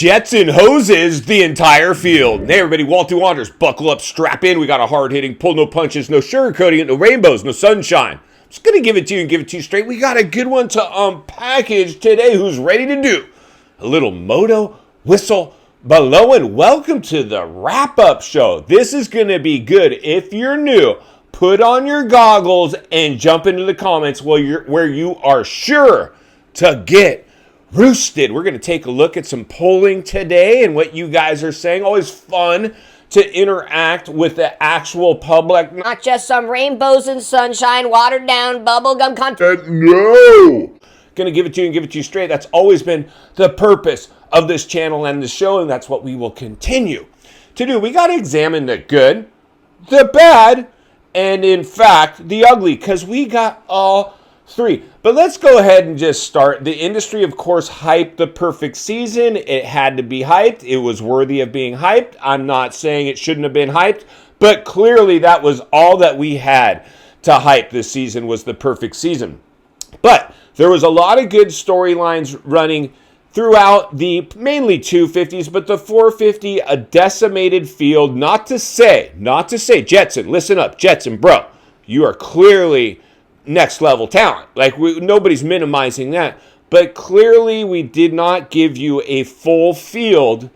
Jetson hoses the entire field. Hey everybody, WALTY Wanders, buckle up, strap in. We got a hard-hitting, pull no punches, no sugarcoating it, no rainbows, no sunshine. I'm just going to give it to you and give it to you straight. We got a good one to unpackage today. Who's ready to do a little moto whistle below? And welcome to the wrap-up show. This is going to be good. If you're new, put on your goggles and jump into the comments where you are sure to get roosted. We're going to take a look at some polling today and what you guys are saying. Always fun to interact with the actual public. Not just some rainbows and sunshine, watered down bubblegum content. No! Going to give it to you and give it to you straight. That's always been the purpose of this channel and the show, and that's what we will continue to do. We got to examine the good, the bad, and in fact, the ugly, because we got all three. But let's go ahead and just start. The industry, of course, hyped the perfect season. It had to be hyped. It was worthy of being hyped. I'm not saying it shouldn't have been hyped, but clearly that was all that we had to hype this season, was the perfect season. But there was a lot of good storylines running throughout the mainly 250s, but the 450, a decimated field. Not to say, Jetson, listen up, Jetson, bro, you are clearly next level talent. Like, nobody's minimizing that, but clearly we did not give you a full field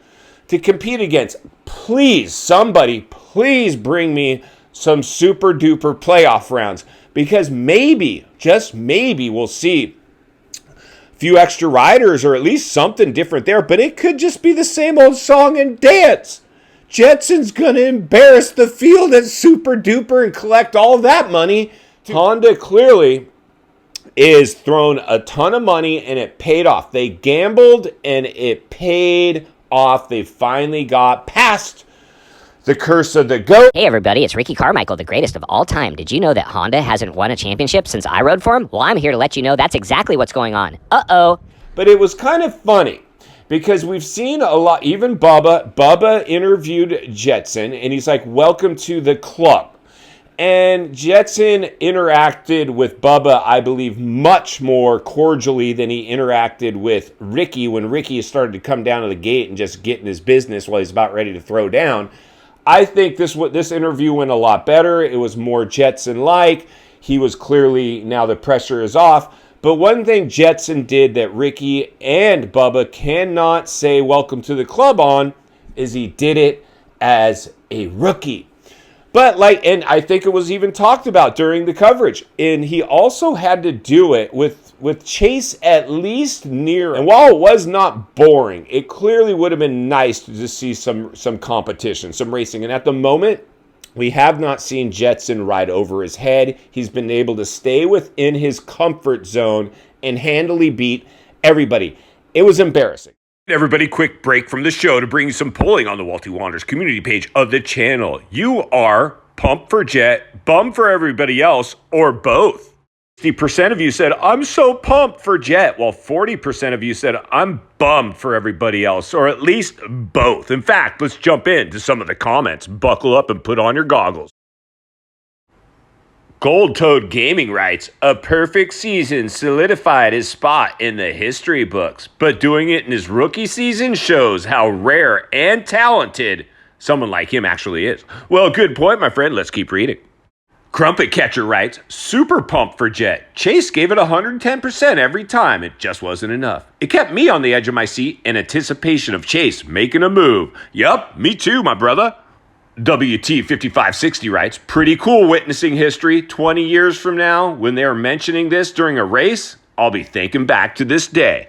to compete against. Please, somebody, please bring me some super duper playoff rounds, because maybe, just maybe, we'll see a few extra riders or at least something different there, but it could just be the same old song and dance. Jetson's gonna embarrass the field at super duper and collect all of that money. Honda clearly is thrown a ton of money and it paid off. They gambled and it paid off. They finally got past the curse of the GOAT. Hey everybody, it's Ricky Carmichael, the greatest of all time. Did you know that Honda hasn't won a championship since I rode for him? Well, I'm here to let you know that's exactly what's going on. Uh-oh. But it was kind of funny because we've seen a lot, even Bubba interviewed Jetson and he's like, welcome to the club. And Jetson interacted with Bubba, I believe, much more cordially than he interacted with Ricky when Ricky started to come down to the gate and just get in his business while he's about ready to throw down. I think this interview went a lot better. It was more Jetson-like. He was clearly, now the pressure is off. But one thing Jetson did that Ricky and Bubba cannot say welcome to the club on is he did it as a rookie. But and I think it was even talked about during the coverage. And he also had to do it with Chase at least near. And while it was not boring, it clearly would have been nice to just see some competition, some racing. And at the moment, we have not seen Jetson ride over his head. He's been able to stay within his comfort zone and handily beat everybody. It was embarrassing. Everybody, quick break from the show to bring you some polling on the WALTY Wanders community page of the channel. You are pumped for Jet, bummed for everybody else, or both? 60% of you said, I'm so pumped for Jet, while 40% of you said, I'm bummed for everybody else, or at least both. In fact, let's jump into some of the comments. Buckle up and put on your goggles. Gold Toad Gaming writes, a perfect season solidified his spot in the history books, but doing it in his rookie season shows how rare and talented someone like him actually is. Well, good point, my friend. Let's keep reading. Crumpet Catcher writes, super pumped for Jet. Chase gave it 110% every time. It just wasn't enough. It kept me on the edge of my seat in anticipation of Chase making a move. Yup, me too, my brother. WT5560 writes, pretty cool witnessing history 20 years from now. When they're mentioning this during a race, I'll be thinking back to this day.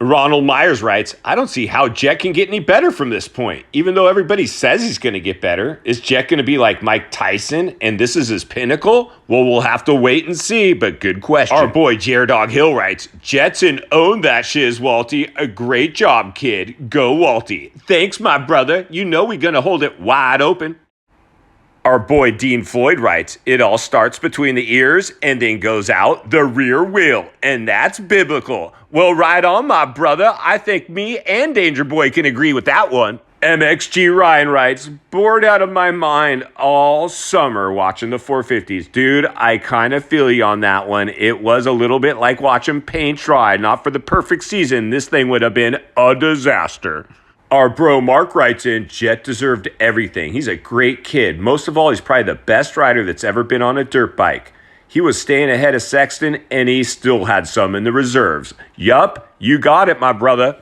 Ronald Myers writes, I don't see how Jet can get any better from this point. Even though everybody says he's going to get better, is Jet going to be like Mike Tyson and this is his pinnacle? Well, we'll have to wait and see, but good question. Our boy Jaredog Hill writes, Jetson owned that shiz, Walty. A great job, kid. Go, Walty. Thanks, my brother. You know we're going to hold it wide open. Our boy Dean Floyd writes, it all starts between the ears and then goes out the rear wheel. And that's biblical. Well, right on, my brother. I think me and Danger Boy can agree with that one. MXG Ryan writes, bored out of my mind all summer watching the 450s. Dude, I kind of feel you on that one. It was a little bit like watching paint dry. Not for the perfect season. This thing would have been a disaster. Our bro Mark writes in, Jet deserved everything. He's a great kid. Most of all, he's probably the best rider that's ever been on a dirt bike. He was staying ahead of Sexton, and he still had some in the reserves. Yup, you got it, my brother.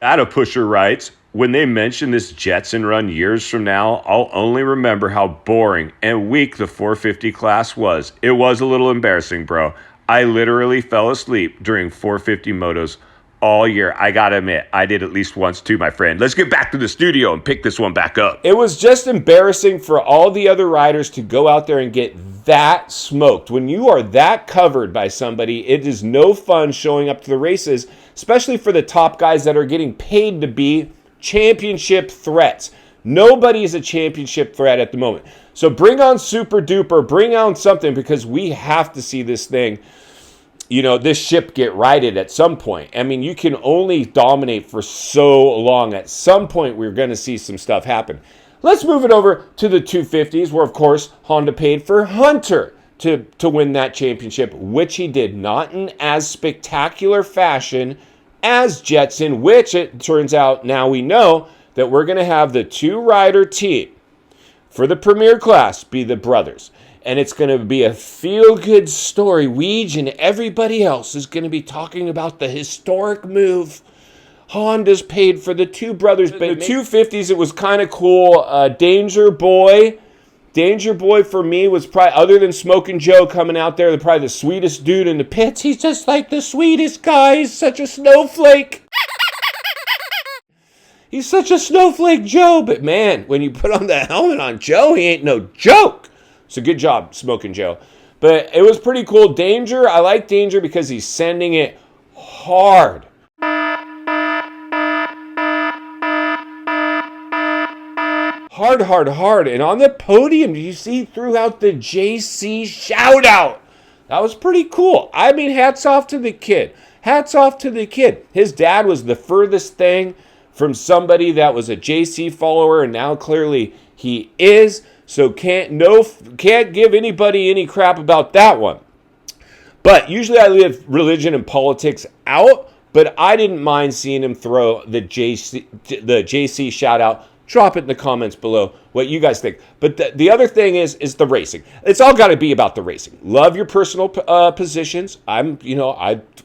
Ada Pusher writes, when they mention this Jetson run years from now, I'll only remember how boring and weak the 450 class was. It was a little embarrassing, bro. I literally fell asleep during 450 motos all year. I gotta admit, I did at least once too, my friend. Let's get back to the studio and pick this one back up. It was just embarrassing for all the other riders to go out there and get that smoked. When you are that covered by somebody, it is no fun showing up to the races, especially for the top guys that are getting paid to be championship threats. Nobody is a championship threat at the moment. So bring on Super Duper, bring on something, because we have to see this thing, you know, this ship get righted at some point. I mean, you can only dominate for so long. At some point, we're going to see some stuff happen. Let's move it over to the 250s, where, of course, Honda paid for Hunter to win that championship, which he did not in as spectacular fashion as Jetson, which it turns out now we know that we're going to have the two-rider team for the premier class be the brothers. And it's going to be a feel-good story. Weege and everybody else is going to be talking about the historic move Honda's paid for the two brothers. But the 250s, it was kind of cool. Danger Boy for me was probably, other than Smoking Joe coming out there, probably the sweetest dude in the pits. He's just like the sweetest guy. He's such a snowflake. He's such a snowflake, Joe. But man, when you put on the helmet on Joe, he ain't no joke. So good job, Smoking Joe. But it was pretty cool. Danger, I like Danger because he's sending it hard. Hard. And on the podium, you see throughout the JC shout out. That was pretty cool. I mean, hats off to the kid. His dad was the furthest thing from somebody that was a JC follower, and now clearly he is. So can't give anybody any crap about that one. But usually I leave religion and politics out, but I didn't mind seeing him throw the JC shout out. Drop it in the comments below what you guys think. But the other thing is the racing. It's all got to be about the racing. Love your personal positions. I'm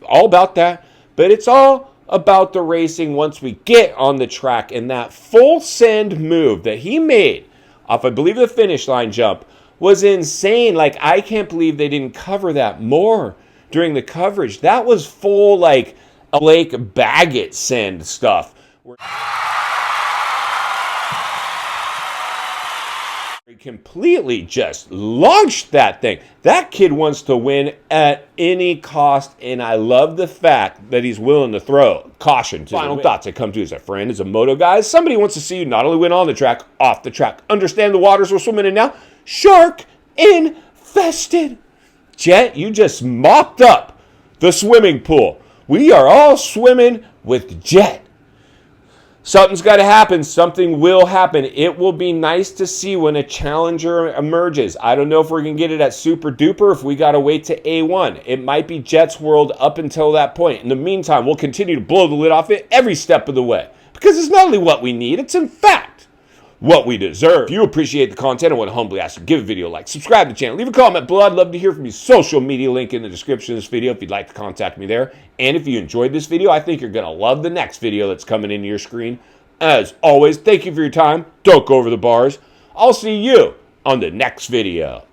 all about that. But it's all about the racing once we get on the track. And that full send move that he made off, I believe, the finish line jump was insane. Like, I can't believe they didn't cover that more during the coverage. That was full, like, Blake Baggett send stuff. He completely just launched that thing. That kid wants to win at any cost, and I love the fact that he's willing to throw caution to final thoughts I come to as a friend, as a moto guy. Somebody wants to see you not only win on the track, off the track. Understand the waters we're swimming in now? Shark infested. Jet, you just mopped up the swimming pool. We are all swimming with Jet. Something's got to happen. Something will happen. It will be nice to see when a challenger emerges. I don't know if we're going to get it at Super Duper, if we got to wait to A1. It might be Jet's world up until that point. In the meantime, we'll continue to blow the lid off it every step of the way. Because it's not only what we need, it's in fact what we deserve. If you appreciate the content, I want to humbly ask you to give a video a like, subscribe to the channel, leave a comment below. I'd love to hear from you. Social media link in the description of this video if you'd like to contact me there. And if you enjoyed this video, I think you're going to love the next video that's coming into your screen. As always, thank you for your time. Don't go over the bars. I'll see you on the next video.